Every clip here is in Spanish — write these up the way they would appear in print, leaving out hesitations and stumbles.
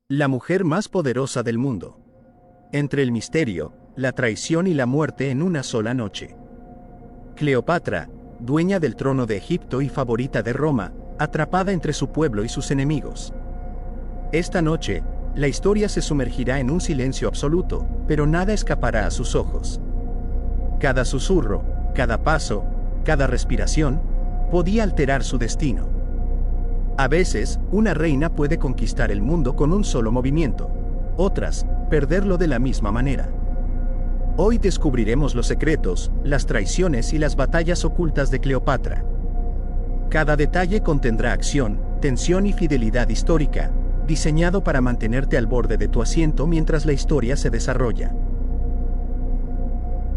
La mujer más poderosa del mundo. Entre el misterio, la traición y la muerte en una sola noche. Cleopatra, dueña del trono de Egipto y favorita de Roma, atrapada entre su pueblo y sus enemigos. Esta noche, la historia se sumergirá en un silencio absoluto, pero nada escapará a sus ojos. Cada susurro, cada paso, cada respiración, podía alterar su destino. A veces, una reina puede conquistar el mundo con un solo movimiento. Otras, perderlo de la misma manera. Hoy descubriremos los secretos, las traiciones y las batallas ocultas de Cleopatra. Cada detalle contendrá acción, tensión y fidelidad histórica, diseñado para mantenerte al borde de tu asiento mientras la historia se desarrolla.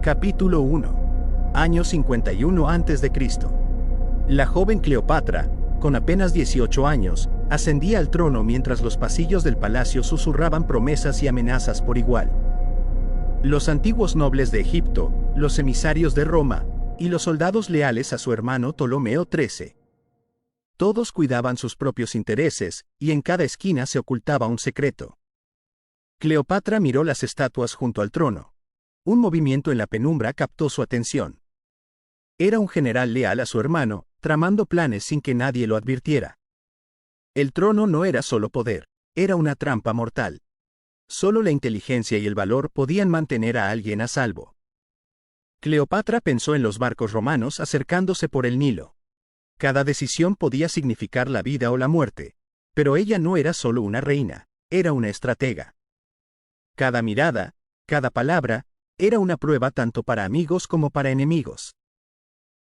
Capítulo 1. Año 51 a.C. La joven Cleopatra, con apenas 18 años, ascendía al trono mientras los pasillos del palacio susurraban promesas y amenazas por igual. Los antiguos nobles de Egipto, los emisarios de Roma, y los soldados leales a su hermano Ptolomeo XIII. Todos cuidaban sus propios intereses, y en cada esquina se ocultaba un secreto. Cleopatra miró las estatuas junto al trono. Un movimiento en la penumbra captó su atención. Era un general leal a su hermano, tramando planes sin que nadie lo advirtiera. El trono no era solo poder, era una trampa mortal. Solo la inteligencia y el valor podían mantener a alguien a salvo. Cleopatra pensó en los barcos romanos acercándose por el Nilo. Cada decisión podía significar la vida o la muerte, pero ella no era solo una reina, era una estratega. Cada mirada, cada palabra, era una prueba tanto para amigos como para enemigos.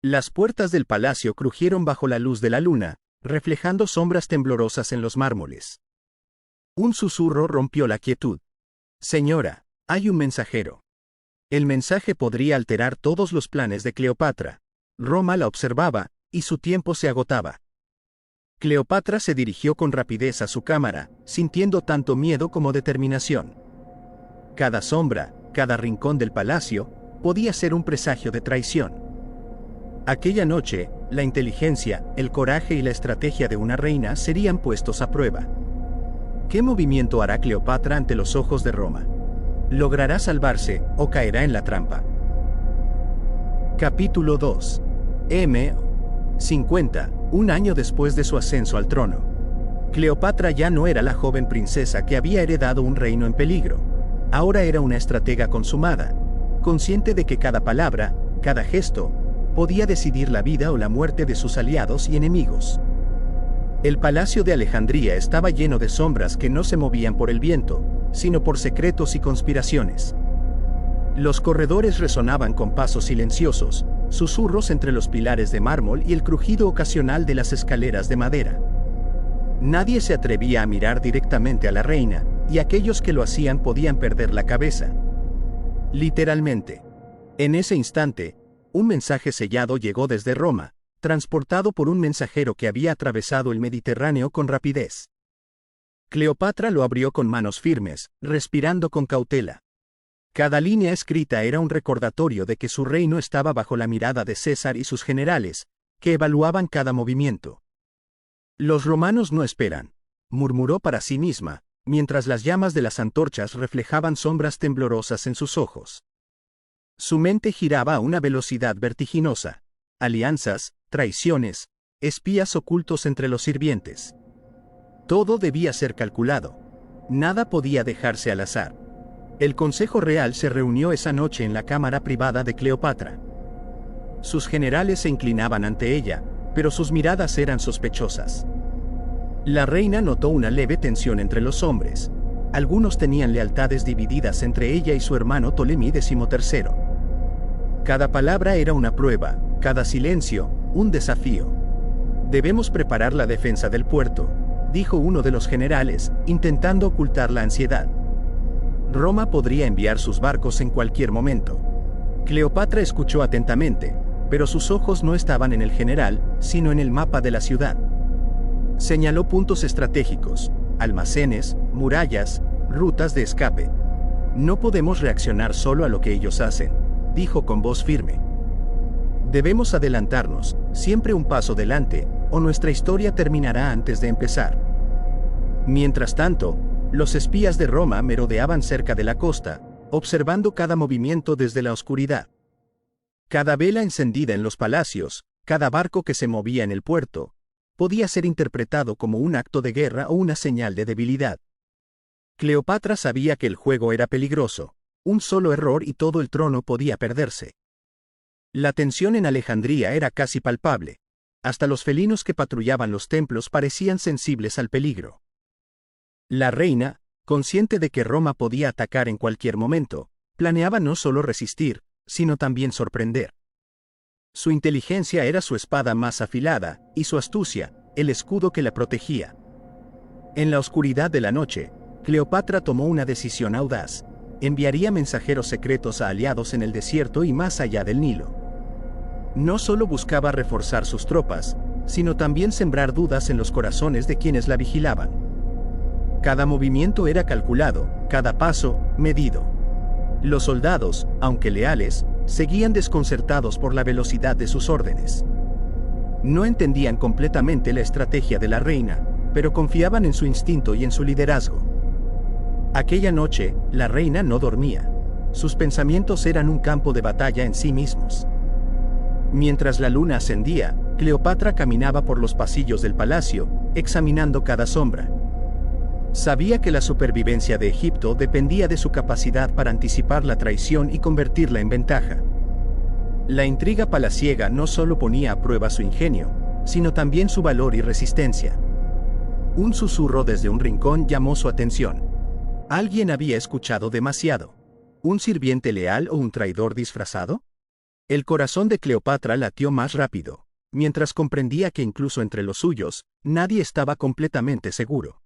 Las puertas del palacio crujieron bajo la luz de la luna, reflejando sombras temblorosas en los mármoles. Un susurro rompió la quietud. «Señora, hay un mensajero». El mensaje podría alterar todos los planes de Cleopatra. Roma la observaba, y su tiempo se agotaba. Cleopatra se dirigió con rapidez a su cámara, sintiendo tanto miedo como determinación. Cada sombra, cada rincón del palacio, podía ser un presagio de traición. Aquella noche, la inteligencia, el coraje y la estrategia de una reina serían puestos a prueba. ¿Qué movimiento hará Cleopatra ante los ojos de Roma? ¿Logrará salvarse o caerá en la trampa? Capítulo 2. M. 50, un año después de su ascenso al trono. Cleopatra ya no era la joven princesa que había heredado un reino en peligro. Ahora era una estratega consumada, consciente de que cada palabra, cada gesto, podía decidir la vida o la muerte de sus aliados y enemigos. El palacio de Alejandría estaba lleno de sombras que no se movían por el viento, sino por secretos y conspiraciones. Los corredores resonaban con pasos silenciosos, susurros entre los pilares de mármol y el crujido ocasional de las escaleras de madera. Nadie se atrevía a mirar directamente a la reina, y aquellos que lo hacían podían perder la cabeza. Literalmente. En ese instante, un mensaje sellado llegó desde Roma, transportado por un mensajero que había atravesado el Mediterráneo con rapidez. Cleopatra lo abrió con manos firmes, respirando con cautela. Cada línea escrita era un recordatorio de que su reino estaba bajo la mirada de César y sus generales, que evaluaban cada movimiento. «Los romanos no esperan», murmuró para sí misma, mientras las llamas de las antorchas reflejaban sombras temblorosas en sus ojos. Su mente giraba a una velocidad vertiginosa. Alianzas, traiciones, espías ocultos entre los sirvientes. Todo debía ser calculado. Nada podía dejarse al azar. El Consejo Real se reunió esa noche en la cámara privada de Cleopatra. Sus generales se inclinaban ante ella, pero sus miradas eran sospechosas. La reina notó una leve tensión entre los hombres. Algunos tenían lealtades divididas entre ella y su hermano Ptolemy XIII. Cada palabra era una prueba, cada silencio, un desafío. «Debemos preparar la defensa del puerto», dijo uno de los generales, intentando ocultar la ansiedad. Roma podría enviar sus barcos en cualquier momento. Cleopatra escuchó atentamente, pero sus ojos no estaban en el general, sino en el mapa de la ciudad. Señaló puntos estratégicos, almacenes, murallas, rutas de escape. «No podemos reaccionar solo a lo que ellos hacen», dijo con voz firme. «Debemos adelantarnos, siempre un paso delante, o nuestra historia terminará antes de empezar». Mientras tanto, Los espías de Roma merodeaban cerca de la costa, observando cada movimiento desde la oscuridad. Cada vela encendida en los palacios, cada barco que se movía en el puerto, podía ser interpretado como un acto de guerra o una señal de debilidad. Cleopatra sabía que el juego era peligroso, un solo error y todo el trono podía perderse. La tensión en Alejandría era casi palpable. Hasta los felinos que patrullaban los templos parecían sensibles al peligro. La reina, consciente de que Roma podía atacar en cualquier momento, planeaba no solo resistir, sino también sorprender. Su inteligencia era su espada más afilada, y su astucia, el escudo que la protegía. En la oscuridad de la noche, Cleopatra tomó una decisión audaz: enviaría mensajeros secretos a aliados en el desierto y más allá del Nilo. No solo buscaba reforzar sus tropas, sino también sembrar dudas en los corazones de quienes la vigilaban. Cada movimiento era calculado, cada paso, medido. Los soldados, aunque leales, seguían desconcertados por la velocidad de sus órdenes. No entendían completamente la estrategia de la reina, pero confiaban en su instinto y en su liderazgo. Aquella noche, la reina no dormía. Sus pensamientos eran un campo de batalla en sí mismos. Mientras la luna ascendía, Cleopatra caminaba por los pasillos del palacio, examinando cada sombra. Sabía que la supervivencia de Egipto dependía de su capacidad para anticipar la traición y convertirla en ventaja. La intriga palaciega no solo ponía a prueba su ingenio, sino también su valor y resistencia. Un susurro desde un rincón llamó su atención. Alguien había escuchado demasiado. ¿Un sirviente leal o un traidor disfrazado? El corazón de Cleopatra latió más rápido, mientras comprendía que incluso entre los suyos, nadie estaba completamente seguro.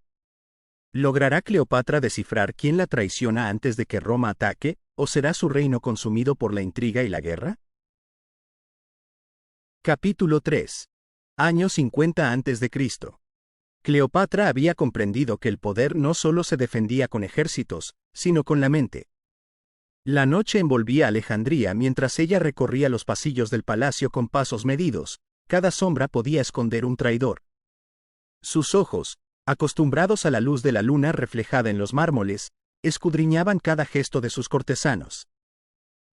¿Logrará Cleopatra descifrar quién la traiciona antes de que Roma ataque, o será su reino consumido por la intriga y la guerra? Capítulo 3. Año 50 a.C. Cleopatra había comprendido que el poder no solo se defendía con ejércitos, sino con la mente. La noche envolvía a Alejandría mientras ella recorría los pasillos del palacio con pasos medidos. Cada sombra podía esconder un traidor. Sus ojos, acostumbrados a la luz de la luna reflejada en los mármoles, escudriñaban cada gesto de sus cortesanos.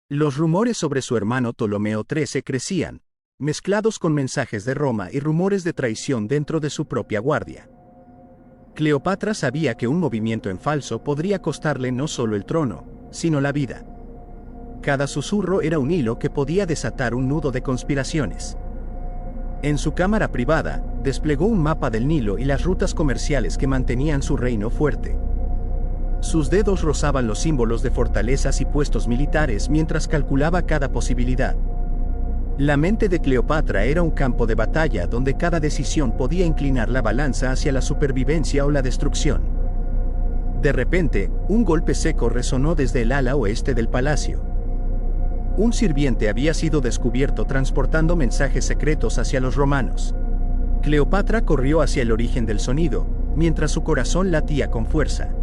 Los rumores sobre su hermano Ptolomeo XIII crecían, mezclados con mensajes de Roma y rumores de traición dentro de su propia guardia. Cleopatra sabía que un movimiento en falso podría costarle no solo el trono, sino la vida. Cada susurro era un hilo que podía desatar un nudo de conspiraciones. En su cámara privada, desplegó un mapa del Nilo y las rutas comerciales que mantenían su reino fuerte. Sus dedos rozaban los símbolos de fortalezas y puestos militares mientras calculaba cada posibilidad. La mente de Cleopatra era un campo de batalla donde cada decisión podía inclinar la balanza hacia la supervivencia o la destrucción. De repente, un golpe seco resonó desde el ala oeste del palacio. Un sirviente había sido descubierto transportando mensajes secretos hacia los romanos. Cleopatra corrió hacia el origen del sonido, mientras su corazón latía con fuerza.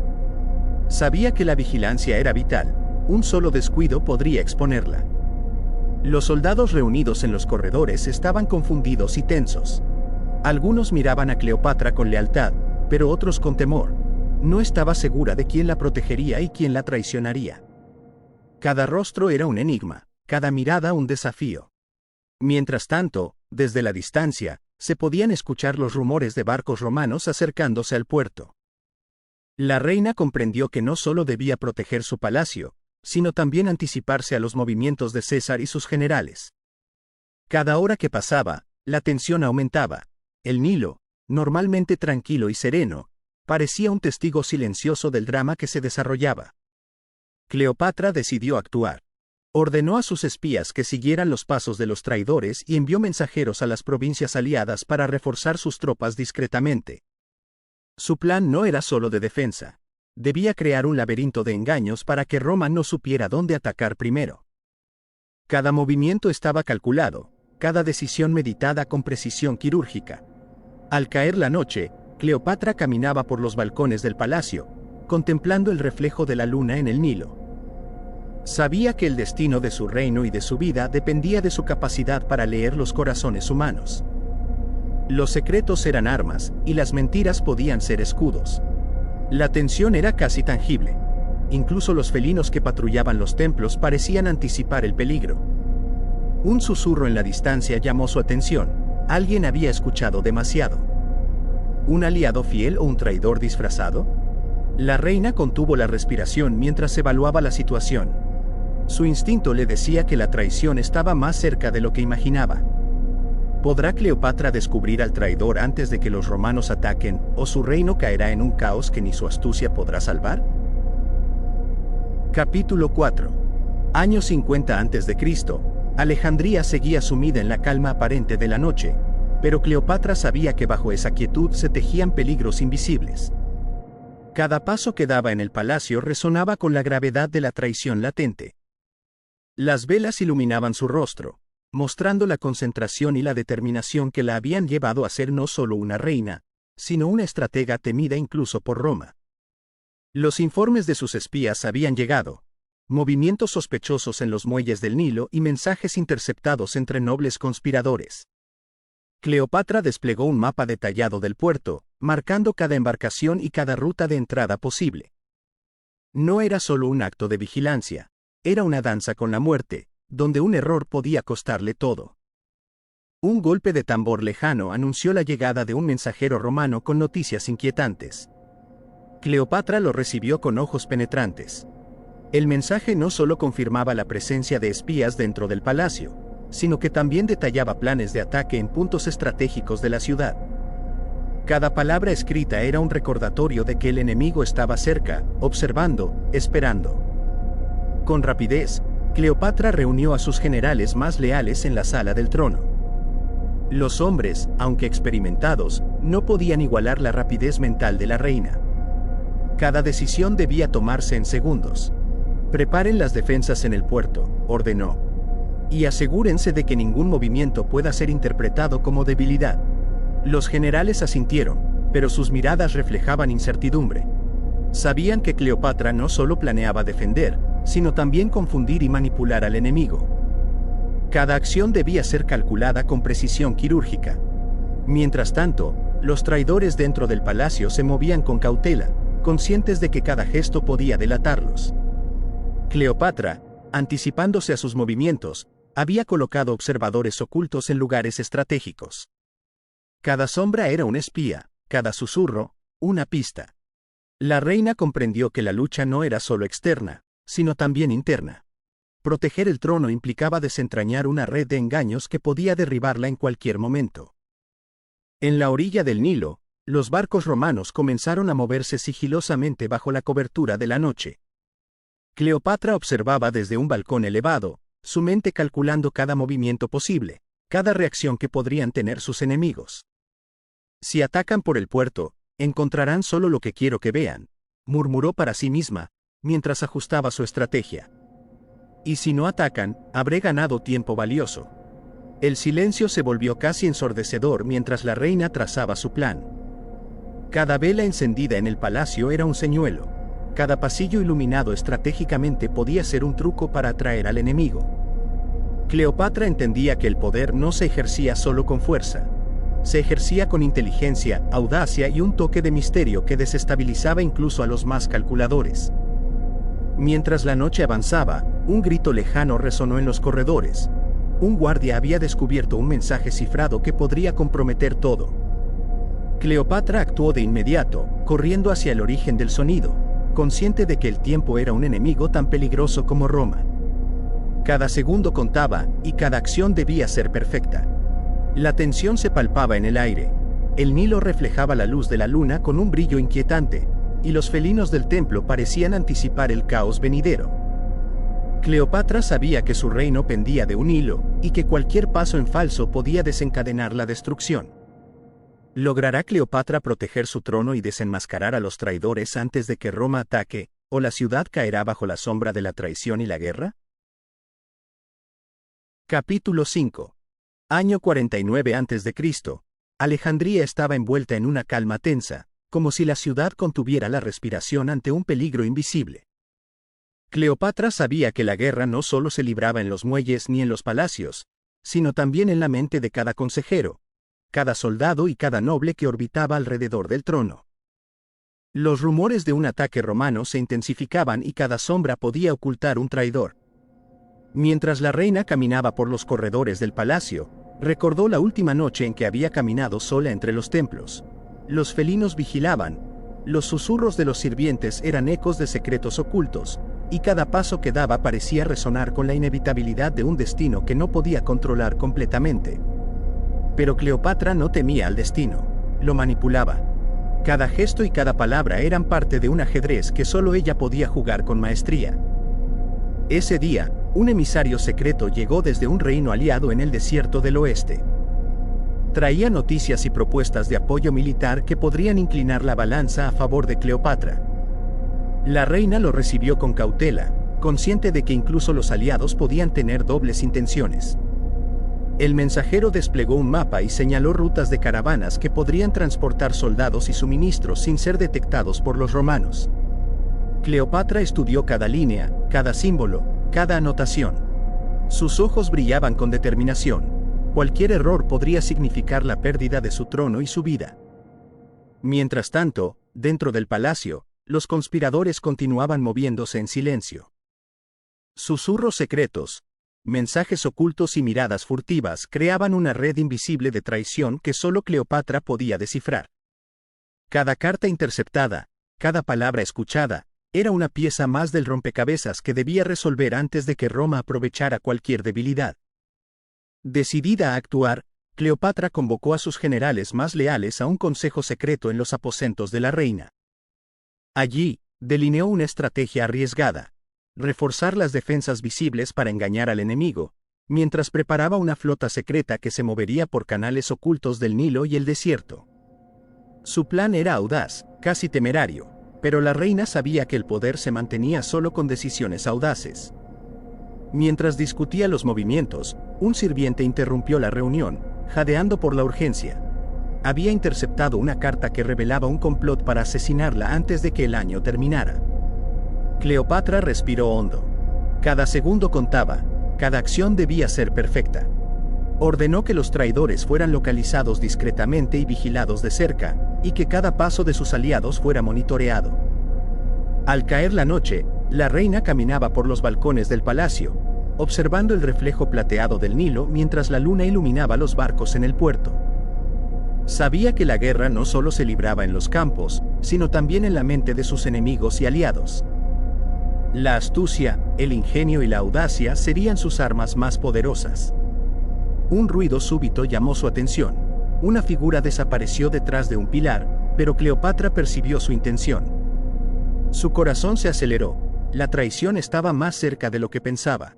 Sabía que la vigilancia era vital, un solo descuido podría exponerla. Los soldados reunidos en los corredores estaban confundidos y tensos. Algunos miraban a Cleopatra con lealtad, pero otros con temor. No estaba segura de quién la protegería y quién la traicionaría. Cada rostro era un enigma, cada mirada un desafío. Mientras tanto, desde la distancia, se podían escuchar los rumores de barcos romanos acercándose al puerto. La reina comprendió que no solo debía proteger su palacio, sino también anticiparse a los movimientos de César y sus generales. Cada hora que pasaba, la tensión aumentaba. El Nilo, normalmente tranquilo y sereno, parecía un testigo silencioso del drama que se desarrollaba. Cleopatra decidió actuar. Ordenó a sus espías que siguieran los pasos de los traidores y envió mensajeros a las provincias aliadas para reforzar sus tropas discretamente. Su plan no era solo de defensa. Debía crear un laberinto de engaños para que Roma no supiera dónde atacar primero. Cada movimiento estaba calculado, cada decisión meditada con precisión quirúrgica. Al caer la noche, Cleopatra caminaba por los balcones del palacio, contemplando el reflejo de la luna en el Nilo. Sabía que el destino de su reino y de su vida dependía de su capacidad para leer los corazones humanos. Los secretos eran armas, y las mentiras podían ser escudos. La tensión era casi tangible. Incluso los felinos que patrullaban los templos parecían anticipar el peligro. Un susurro en la distancia llamó su atención. Alguien había escuchado demasiado. ¿Un aliado fiel o un traidor disfrazado? La reina contuvo la respiración mientras evaluaba la situación. Su instinto le decía que la traición estaba más cerca de lo que imaginaba. ¿Podrá Cleopatra descubrir al traidor antes de que los romanos ataquen, o su reino caerá en un caos que ni su astucia podrá salvar? Capítulo 4. Año 50 a.C. Alejandría seguía sumida en la calma aparente de la noche, pero Cleopatra sabía que bajo esa quietud se tejían peligros invisibles. Cada paso que daba en el palacio resonaba con la gravedad de la traición latente. Las velas iluminaban su rostro, mostrando la concentración y la determinación que la habían llevado a ser no solo una reina, sino una estratega temida incluso por Roma. Los informes de sus espías habían llegado. Movimientos sospechosos en los muelles del Nilo y mensajes interceptados entre nobles conspiradores. Cleopatra desplegó un mapa detallado del puerto, marcando cada embarcación y cada ruta de entrada posible. No era solo un acto de vigilancia, era una danza con la muerte, donde un error podía costarle todo. Un golpe de tambor lejano anunció la llegada de un mensajero romano con noticias inquietantes. Cleopatra lo recibió con ojos penetrantes. El mensaje no solo confirmaba la presencia de espías dentro del palacio, sino que también detallaba planes de ataque en puntos estratégicos de la ciudad. Cada palabra escrita era un recordatorio de que el enemigo estaba cerca, observando, esperando. Con rapidez, Cleopatra reunió a sus generales más leales en la sala del trono. Los hombres, aunque experimentados, no podían igualar la rapidez mental de la reina. Cada decisión debía tomarse en segundos. Preparen las defensas en el puerto, ordenó. Y asegúrense de que ningún movimiento pueda ser interpretado como debilidad. Los generales asintieron, pero sus miradas reflejaban incertidumbre. Sabían que Cleopatra no solo planeaba defender, sino también confundir y manipular al enemigo. Cada acción debía ser calculada con precisión quirúrgica. Mientras tanto, los traidores dentro del palacio se movían con cautela, conscientes de que cada gesto podía delatarlos. Cleopatra, anticipándose a sus movimientos, había colocado observadores ocultos en lugares estratégicos. Cada sombra era un espía, cada susurro, una pista. La reina comprendió que la lucha no era solo externa, sino también interna. Proteger el trono implicaba desentrañar una red de engaños que podía derribarla en cualquier momento. En la orilla del Nilo, los barcos romanos comenzaron a moverse sigilosamente bajo la cobertura de la noche. Cleopatra observaba desde un balcón elevado, su mente calculando cada movimiento posible, cada reacción que podrían tener sus enemigos. Si atacan por el puerto, encontrarán solo lo que quiero que vean, murmuró para sí misma, mientras ajustaba su estrategia. Y si no atacan, habré ganado tiempo valioso. El silencio se volvió casi ensordecedor mientras la reina trazaba su plan. Cada vela encendida en el palacio era un señuelo. Cada pasillo iluminado estratégicamente podía ser un truco para atraer al enemigo. Cleopatra entendía que el poder no se ejercía solo con fuerza. Se ejercía con inteligencia, audacia y un toque de misterio que desestabilizaba incluso a los más calculadores. Mientras la noche avanzaba, un grito lejano resonó en los corredores. Un guardia había descubierto un mensaje cifrado que podría comprometer todo. Cleopatra actuó de inmediato, corriendo hacia el origen del sonido, consciente de que el tiempo era un enemigo tan peligroso como Roma. Cada segundo contaba, y cada acción debía ser perfecta. La tensión se palpaba en el aire. El Nilo reflejaba la luz de la luna con un brillo inquietante, y los felinos del templo parecían anticipar el caos venidero. Cleopatra sabía que su reino pendía de un hilo, y que cualquier paso en falso podía desencadenar la destrucción. ¿Logrará Cleopatra proteger su trono y desenmascarar a los traidores antes de que Roma ataque, o la ciudad caerá bajo la sombra de la traición y la guerra? Capítulo 5. Año 49 a.C. Alejandría estaba envuelta en una calma tensa, como si la ciudad contuviera la respiración ante un peligro invisible. Cleopatra sabía que la guerra no solo se libraba en los muelles ni en los palacios, sino también en la mente de cada consejero, cada soldado y cada noble que orbitaba alrededor del trono. Los rumores de un ataque romano se intensificaban y cada sombra podía ocultar un traidor. Mientras la reina caminaba por los corredores del palacio, recordó la última noche en que había caminado sola entre los templos. Los felinos vigilaban, los susurros de los sirvientes eran ecos de secretos ocultos, y cada paso que daba parecía resonar con la inevitabilidad de un destino que no podía controlar completamente. Pero Cleopatra no temía al destino, lo manipulaba. Cada gesto y cada palabra eran parte de un ajedrez que solo ella podía jugar con maestría. Ese día, un emisario secreto llegó desde un reino aliado en el desierto del oeste. Traía noticias y propuestas de apoyo militar que podrían inclinar la balanza a favor de Cleopatra. La reina lo recibió con cautela, consciente de que incluso los aliados podían tener dobles intenciones. El mensajero desplegó un mapa y señaló rutas de caravanas que podrían transportar soldados y suministros sin ser detectados por los romanos. Cleopatra estudió cada línea, cada símbolo, cada anotación. Sus ojos brillaban con determinación. Cualquier error podría significar la pérdida de su trono y su vida. Mientras tanto, dentro del palacio, los conspiradores continuaban moviéndose en silencio. Susurros secretos, mensajes ocultos y miradas furtivas creaban una red invisible de traición que solo Cleopatra podía descifrar. Cada carta interceptada, cada palabra escuchada, era una pieza más del rompecabezas que debía resolver antes de que Roma aprovechara cualquier debilidad. Decidida a actuar, Cleopatra convocó a sus generales más leales a un consejo secreto en los aposentos de la reina. Allí, delineó una estrategia arriesgada: reforzar las defensas visibles para engañar al enemigo, mientras preparaba una flota secreta que se movería por canales ocultos del Nilo y el desierto. Su plan era audaz, casi temerario, pero la reina sabía que el poder se mantenía solo con decisiones audaces. Mientras discutía los movimientos, un sirviente interrumpió la reunión, jadeando por la urgencia. Había interceptado una carta que revelaba un complot para asesinarla antes de que el año terminara. Cleopatra respiró hondo. Cada segundo contaba, cada acción debía ser perfecta. Ordenó que los traidores fueran localizados discretamente y vigilados de cerca, y que cada paso de sus aliados fuera monitoreado. Al caer la noche, la reina caminaba por los balcones del palacio, observando el reflejo plateado del Nilo mientras la luna iluminaba los barcos en el puerto. Sabía que la guerra no solo se libraba en los campos, sino también en la mente de sus enemigos y aliados. La astucia, el ingenio y la audacia serían sus armas más poderosas. Un ruido súbito llamó su atención. Una figura desapareció detrás de un pilar, pero Cleopatra percibió su intención. Su corazón se aceleró. La traición estaba más cerca de lo que pensaba.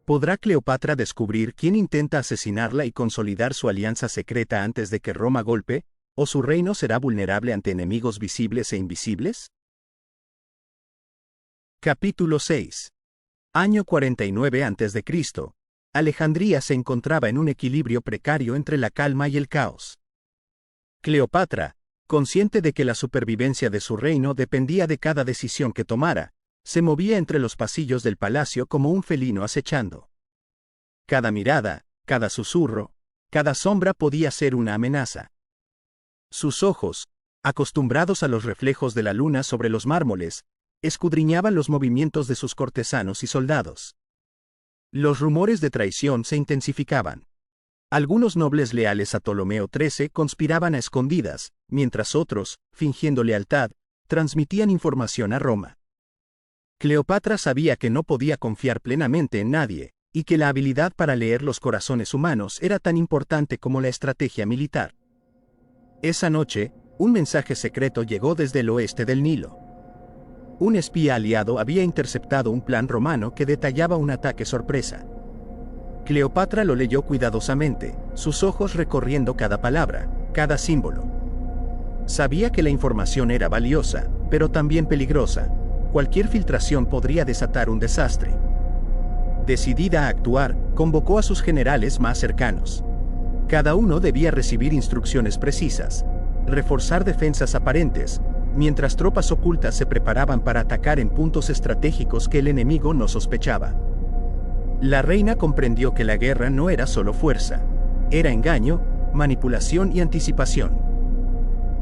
¿Podrá Cleopatra descubrir quién intenta asesinarla y consolidar su alianza secreta antes de que Roma golpee, o su reino será vulnerable ante enemigos visibles e invisibles? Capítulo 6. Año 49 a.C. Alejandría se encontraba en un equilibrio precario entre la calma y el caos. Cleopatra, consciente de que la supervivencia de su reino dependía de cada decisión que tomara, se movía entre los pasillos del palacio como un felino acechando. Cada mirada, cada susurro, cada sombra podía ser una amenaza. Sus ojos, acostumbrados a los reflejos de la luna sobre los mármoles, escudriñaban los movimientos de sus cortesanos y soldados. Los rumores de traición se intensificaban. Algunos nobles leales a Ptolomeo XIII conspiraban a escondidas, mientras otros, fingiendo lealtad, transmitían información a Roma. Cleopatra sabía que no podía confiar plenamente en nadie, y que la habilidad para leer los corazones humanos era tan importante como la estrategia militar. Esa noche, un mensaje secreto llegó desde el oeste del Nilo. Un espía aliado había interceptado un plan romano que detallaba un ataque sorpresa. Cleopatra lo leyó cuidadosamente, sus ojos recorriendo cada palabra, cada símbolo. Sabía que la información era valiosa, pero también peligrosa. Cualquier filtración podría desatar un desastre. Decidida a actuar, convocó a sus generales más cercanos. Cada uno debía recibir instrucciones precisas, reforzar defensas aparentes, mientras tropas ocultas se preparaban para atacar en puntos estratégicos que el enemigo no sospechaba. La reina comprendió que la guerra no era solo fuerza, era engaño, manipulación y anticipación.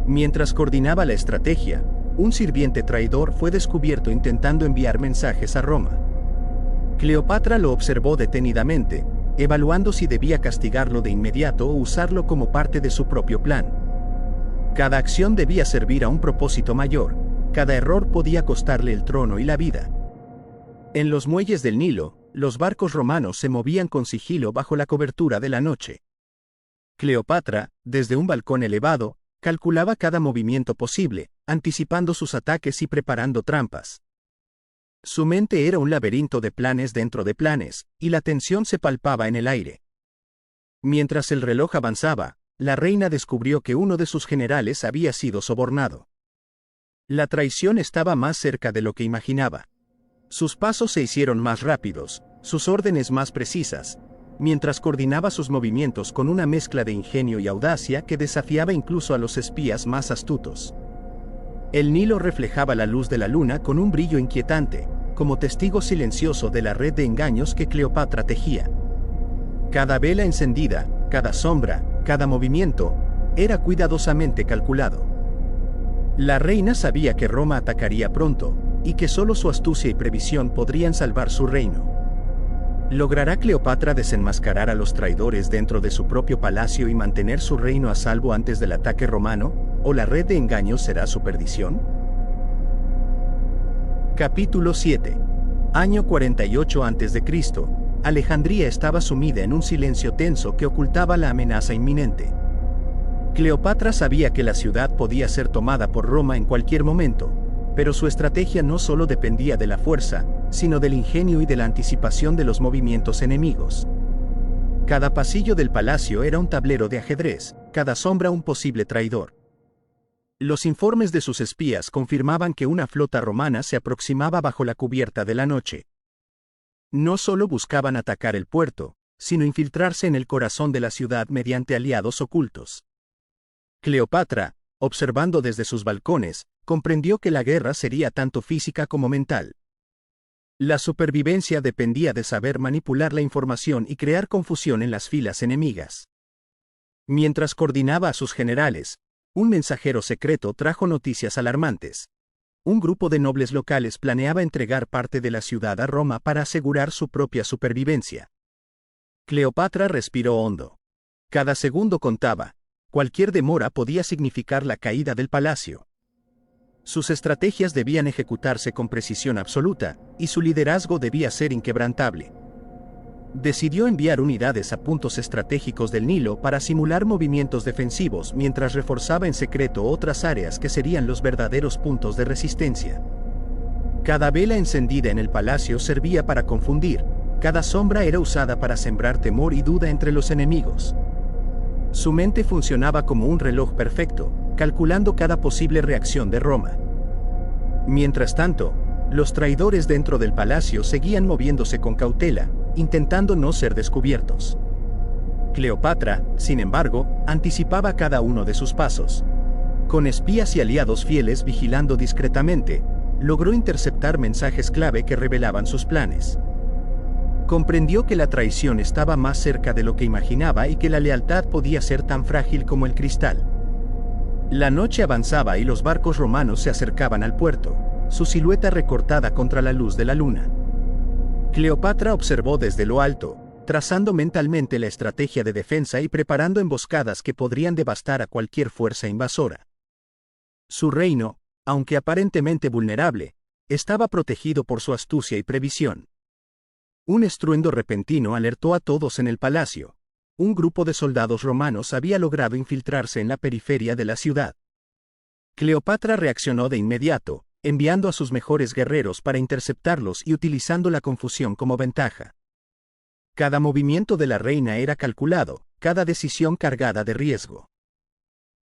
Mientras coordinaba la estrategia, un sirviente traidor fue descubierto intentando enviar mensajes a Roma. Cleopatra lo observó detenidamente, evaluando si debía castigarlo de inmediato o usarlo como parte de su propio plan. Cada acción debía servir a un propósito mayor, cada error podía costarle el trono y la vida. En los muelles del Nilo, los barcos romanos se movían con sigilo bajo la cobertura de la noche. Cleopatra, desde un balcón elevado, calculaba cada movimiento posible, anticipando sus ataques y preparando trampas. Su mente era un laberinto de planes dentro de planes, y la tensión se palpaba en el aire. Mientras el reloj avanzaba, la reina descubrió que uno de sus generales había sido sobornado. La traición estaba más cerca de lo que imaginaba. Sus pasos se hicieron más rápidos, sus órdenes más precisas, mientras coordinaba sus movimientos con una mezcla de ingenio y audacia que desafiaba incluso a los espías más astutos. El Nilo reflejaba la luz de la luna con un brillo inquietante, como testigo silencioso de la red de engaños que Cleopatra tejía. Cada vela encendida, cada sombra, cada movimiento, era cuidadosamente calculado. La reina sabía que Roma atacaría pronto, y que solo su astucia y previsión podrían salvar su reino. ¿Logrará Cleopatra desenmascarar a los traidores dentro de su propio palacio y mantener su reino a salvo antes del ataque romano, o la red de engaños será su perdición? Capítulo 7. Año 48 a.C. Alejandría estaba sumida en un silencio tenso que ocultaba la amenaza inminente. Cleopatra sabía que la ciudad podía ser tomada por Roma en cualquier momento, pero su estrategia no solo dependía de la fuerza, sino del ingenio y de la anticipación de los movimientos enemigos. Cada pasillo del palacio era un tablero de ajedrez, cada sombra un posible traidor. Los informes de sus espías confirmaban que una flota romana se aproximaba bajo la cubierta de la noche. No solo buscaban atacar el puerto, sino infiltrarse en el corazón de la ciudad mediante aliados ocultos. Cleopatra, observando desde sus balcones, comprendió que la guerra sería tanto física como mental. La supervivencia dependía de saber manipular la información y crear confusión en las filas enemigas. Mientras coordinaba a sus generales, un mensajero secreto trajo noticias alarmantes. Un grupo de nobles locales planeaba entregar parte de la ciudad a Roma para asegurar su propia supervivencia. Cleopatra respiró hondo. Cada segundo contaba. Cualquier demora podía significar la caída del palacio. Sus estrategias debían ejecutarse con precisión absoluta, y su liderazgo debía ser inquebrantable. Decidió enviar unidades a puntos estratégicos del Nilo para simular movimientos defensivos mientras reforzaba en secreto otras áreas que serían los verdaderos puntos de resistencia. Cada vela encendida en el palacio servía para confundir, cada sombra era usada para sembrar temor y duda entre los enemigos. Su mente funcionaba como un reloj perfecto, calculando cada posible reacción de Roma. Mientras tanto, los traidores dentro del palacio seguían moviéndose con cautela, intentando no ser descubiertos. Cleopatra, sin embargo, anticipaba cada uno de sus pasos. Con espías y aliados fieles vigilando discretamente, logró interceptar mensajes clave que revelaban sus planes. Comprendió que la traición estaba más cerca de lo que imaginaba y que la lealtad podía ser tan frágil como el cristal. La noche avanzaba y los barcos romanos se acercaban al puerto, su silueta recortada contra la luz de la luna. Cleopatra observó desde lo alto, trazando mentalmente la estrategia de defensa y preparando emboscadas que podrían devastar a cualquier fuerza invasora. Su reino, aunque aparentemente vulnerable, estaba protegido por su astucia y previsión. Un estruendo repentino alertó a todos en el palacio. Un grupo de soldados romanos había logrado infiltrarse en la periferia de la ciudad. Cleopatra reaccionó de inmediato, enviando a sus mejores guerreros para interceptarlos y utilizando la confusión como ventaja. Cada movimiento de la reina era calculado, cada decisión cargada de riesgo.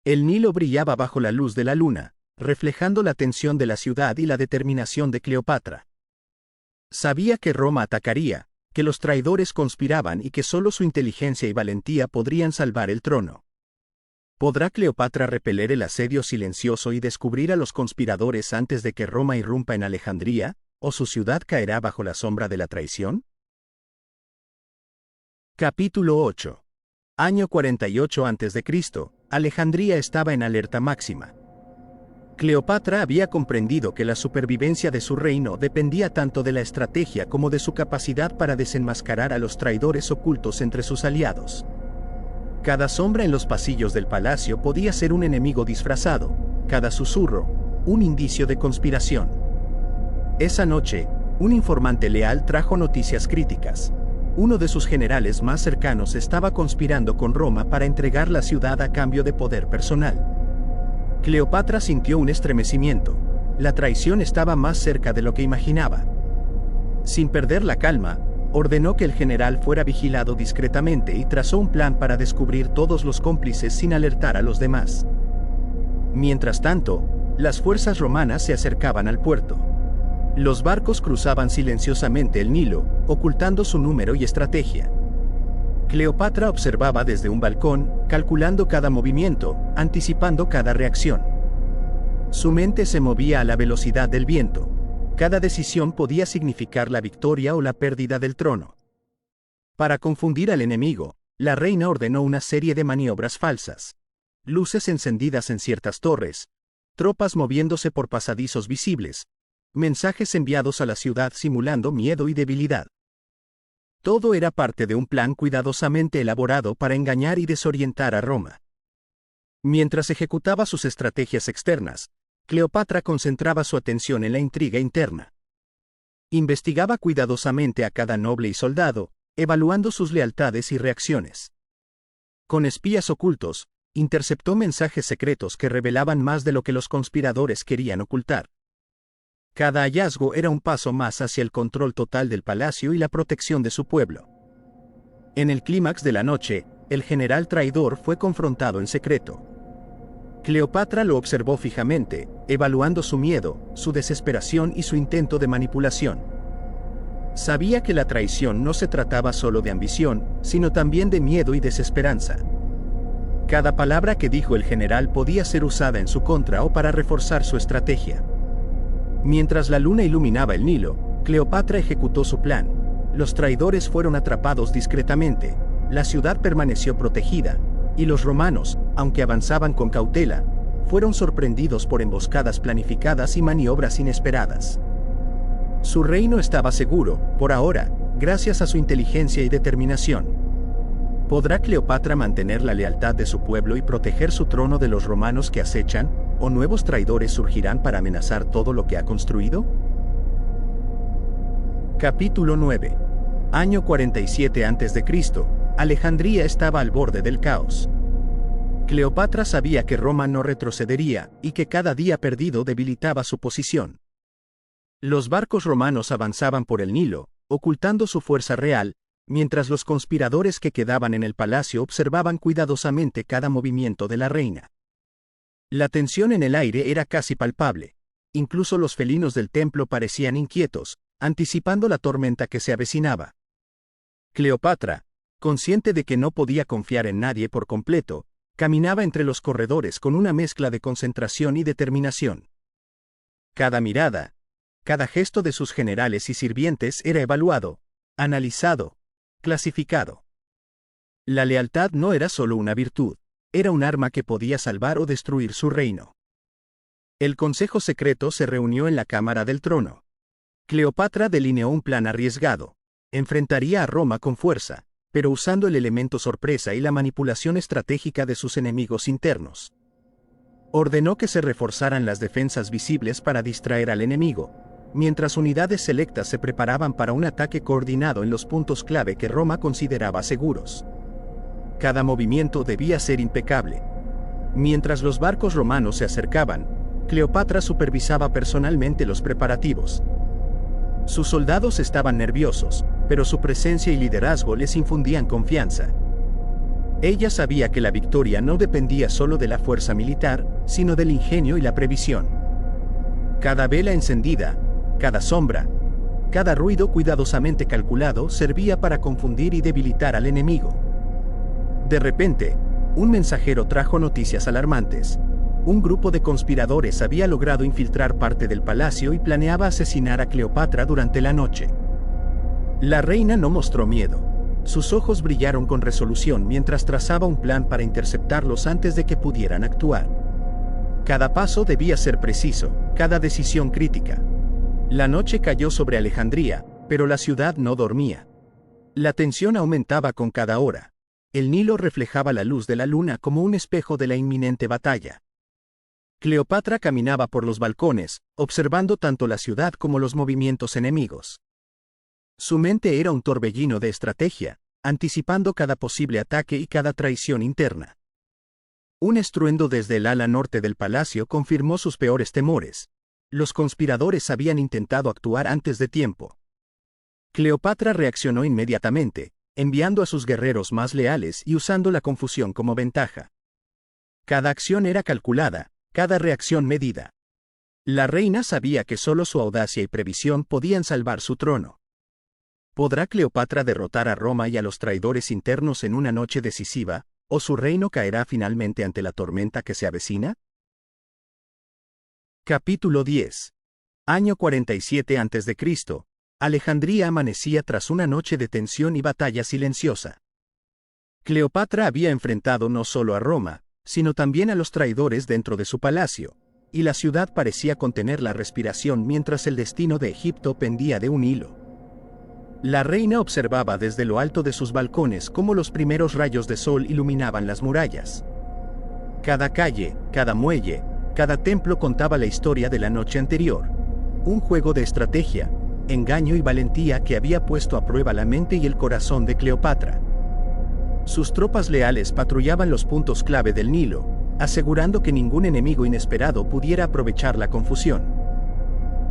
El Nilo brillaba bajo la luz de la luna, reflejando la tensión de la ciudad y la determinación de Cleopatra. Sabía que Roma atacaría, que los traidores conspiraban y que solo su inteligencia y valentía podrían salvar el trono. ¿Podrá Cleopatra repeler el asedio silencioso y descubrir a los conspiradores antes de que Roma irrumpa en Alejandría, o su ciudad caerá bajo la sombra de la traición? Capítulo 8. Año 48 a.C. Alejandría estaba en alerta máxima. Cleopatra había comprendido que la supervivencia de su reino dependía tanto de la estrategia como de su capacidad para desenmascarar a los traidores ocultos entre sus aliados. Cada sombra en los pasillos del palacio podía ser un enemigo disfrazado, cada susurro, un indicio de conspiración. Esa noche, un informante leal trajo noticias críticas. Uno de sus generales más cercanos estaba conspirando con Roma para entregar la ciudad a cambio de poder personal. Cleopatra sintió un estremecimiento. La traición estaba más cerca de lo que imaginaba. Sin perder la calma, ordenó que el general fuera vigilado discretamente y trazó un plan para descubrir todos los cómplices sin alertar a los demás. Mientras tanto, las fuerzas romanas se acercaban al puerto. Los barcos cruzaban silenciosamente el Nilo, ocultando su número y estrategia. Cleopatra observaba desde un balcón, calculando cada movimiento, anticipando cada reacción. Su mente se movía a la velocidad del viento. Cada decisión podía significar la victoria o la pérdida del trono. Para confundir al enemigo, la reina ordenó una serie de maniobras falsas. Luces encendidas en ciertas torres, tropas moviéndose por pasadizos visibles, mensajes enviados a la ciudad simulando miedo y debilidad. Todo era parte de un plan cuidadosamente elaborado para engañar y desorientar a Roma. Mientras ejecutaba sus estrategias externas, Cleopatra concentraba su atención en la intriga interna. Investigaba cuidadosamente a cada noble y soldado, evaluando sus lealtades y reacciones. Con espías ocultos, interceptó mensajes secretos que revelaban más de lo que los conspiradores querían ocultar. Cada hallazgo era un paso más hacia el control total del palacio y la protección de su pueblo. En el clímax de la noche, el general traidor fue confrontado en secreto. Cleopatra lo observó fijamente, evaluando su miedo, su desesperación y su intento de manipulación. Sabía que la traición no se trataba solo de ambición, sino también de miedo y desesperanza. Cada palabra que dijo el general podía ser usada en su contra o para reforzar su estrategia. Mientras la luna iluminaba el Nilo, Cleopatra ejecutó su plan. Los traidores fueron atrapados discretamente, la ciudad permaneció protegida, y los romanos, aunque avanzaban con cautela, fueron sorprendidos por emboscadas planificadas y maniobras inesperadas. Su reino estaba seguro, por ahora, gracias a su inteligencia y determinación. ¿Podrá Cleopatra mantener la lealtad de su pueblo y proteger su trono de los romanos que acechan, o nuevos traidores surgirán para amenazar todo lo que ha construido? Capítulo 9. Año 47 a.C., Alejandría estaba al borde del caos. Cleopatra sabía que Roma no retrocedería, y que cada día perdido debilitaba su posición. Los barcos romanos avanzaban por el Nilo, ocultando su fuerza real, mientras los conspiradores que quedaban en el palacio observaban cuidadosamente cada movimiento de la reina. La tensión en el aire era casi palpable. Incluso los felinos del templo parecían inquietos, anticipando la tormenta que se avecinaba. Cleopatra, consciente de que no podía confiar en nadie por completo, caminaba entre los corredores con una mezcla de concentración y determinación. Cada mirada, cada gesto de sus generales y sirvientes era evaluado, analizado, clasificado. La lealtad no era solo una virtud, era un arma que podía salvar o destruir su reino. El consejo secreto se reunió en la cámara del trono. Cleopatra delineó un plan arriesgado. Enfrentaría a Roma con fuerza, pero usando el elemento sorpresa y la manipulación estratégica de sus enemigos internos. Ordenó que se reforzaran las defensas visibles para distraer al enemigo, mientras unidades selectas se preparaban para un ataque coordinado en los puntos clave que Roma consideraba seguros. Cada movimiento debía ser impecable. Mientras los barcos romanos se acercaban, Cleopatra supervisaba personalmente los preparativos. Sus soldados estaban nerviosos, pero su presencia y liderazgo les infundían confianza. Ella sabía que la victoria no dependía solo de la fuerza militar, sino del ingenio y la previsión. Cada vela encendida, cada sombra, cada ruido cuidadosamente calculado servía para confundir y debilitar al enemigo. De repente, un mensajero trajo noticias alarmantes. Un grupo de conspiradores había logrado infiltrar parte del palacio y planeaba asesinar a Cleopatra durante la noche. La reina no mostró miedo. Sus ojos brillaron con resolución mientras trazaba un plan para interceptarlos antes de que pudieran actuar. Cada paso debía ser preciso, cada decisión crítica. La noche cayó sobre Alejandría, pero la ciudad no dormía. La tensión aumentaba con cada hora. El Nilo reflejaba la luz de la luna como un espejo de la inminente batalla. Cleopatra caminaba por los balcones, observando tanto la ciudad como los movimientos enemigos. Su mente era un torbellino de estrategia, anticipando cada posible ataque y cada traición interna. Un estruendo desde el ala norte del palacio confirmó sus peores temores. Los conspiradores habían intentado actuar antes de tiempo. Cleopatra reaccionó inmediatamente, enviando a sus guerreros más leales y usando la confusión como ventaja. Cada acción era calculada, cada reacción medida. La reina sabía que solo su audacia y previsión podían salvar su trono. ¿Podrá Cleopatra derrotar a Roma y a los traidores internos en una noche decisiva, o su reino caerá finalmente ante la tormenta que se avecina? Capítulo 10. Año 47 a.C. Alejandría amanecía tras una noche de tensión y batalla silenciosa. Cleopatra había enfrentado no solo a Roma, sino también a los traidores dentro de su palacio, y la ciudad parecía contener la respiración mientras el destino de Egipto pendía de un hilo. La reina observaba desde lo alto de sus balcones cómo los primeros rayos de sol iluminaban las murallas. Cada calle, cada muelle, cada templo contaba la historia de la noche anterior, un juego de estrategia, engaño y valentía que había puesto a prueba la mente y el corazón de Cleopatra. Sus tropas leales patrullaban los puntos clave del Nilo, asegurando que ningún enemigo inesperado pudiera aprovechar la confusión.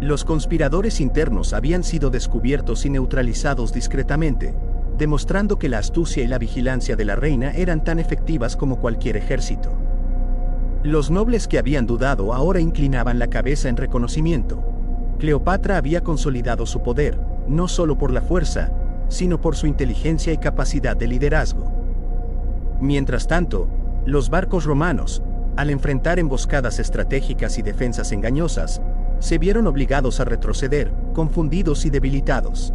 Los conspiradores internos habían sido descubiertos y neutralizados discretamente, demostrando que la astucia y la vigilancia de la reina eran tan efectivas como cualquier ejército. Los nobles que habían dudado ahora inclinaban la cabeza en reconocimiento. Cleopatra había consolidado su poder, no solo por la fuerza, sino por su inteligencia y capacidad de liderazgo. Mientras tanto, los barcos romanos, al enfrentar emboscadas estratégicas y defensas engañosas, se vieron obligados a retroceder, confundidos y debilitados.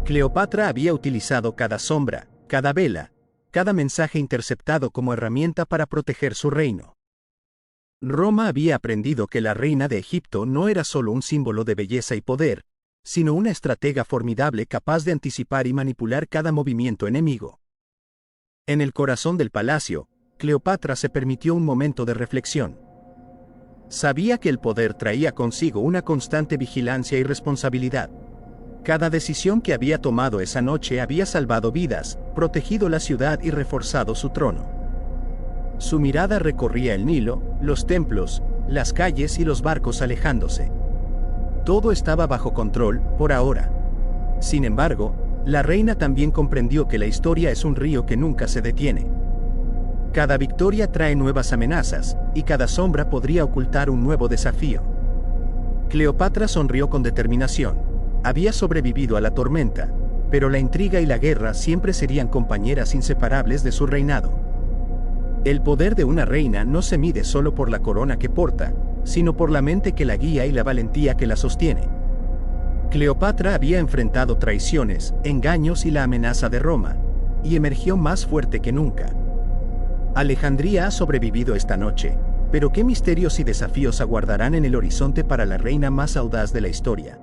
Cleopatra había utilizado cada sombra, cada vela, cada mensaje interceptado como herramienta para proteger su reino. Roma había aprendido que la reina de Egipto no era solo un símbolo de belleza y poder, sino una estratega formidable capaz de anticipar y manipular cada movimiento enemigo. En el corazón del palacio, Cleopatra se permitió un momento de reflexión. Sabía que el poder traía consigo una constante vigilancia y responsabilidad. Cada decisión que había tomado esa noche había salvado vidas, protegido la ciudad y reforzado su trono. Su mirada recorría el Nilo, los templos, las calles y los barcos alejándose. Todo estaba bajo control, por ahora. Sin embargo, la reina también comprendió que la historia es un río que nunca se detiene. Cada victoria trae nuevas amenazas, y cada sombra podría ocultar un nuevo desafío. Cleopatra sonrió con determinación. Había sobrevivido a la tormenta, pero la intriga y la guerra siempre serían compañeras inseparables de su reinado. El poder de una reina no se mide solo por la corona que porta, sino por la mente que la guía y la valentía que la sostiene. Cleopatra había enfrentado traiciones, engaños y la amenaza de Roma, y emergió más fuerte que nunca. Alejandría ha sobrevivido esta noche, pero ¿qué misterios y desafíos aguardarán en el horizonte para la reina más audaz de la historia?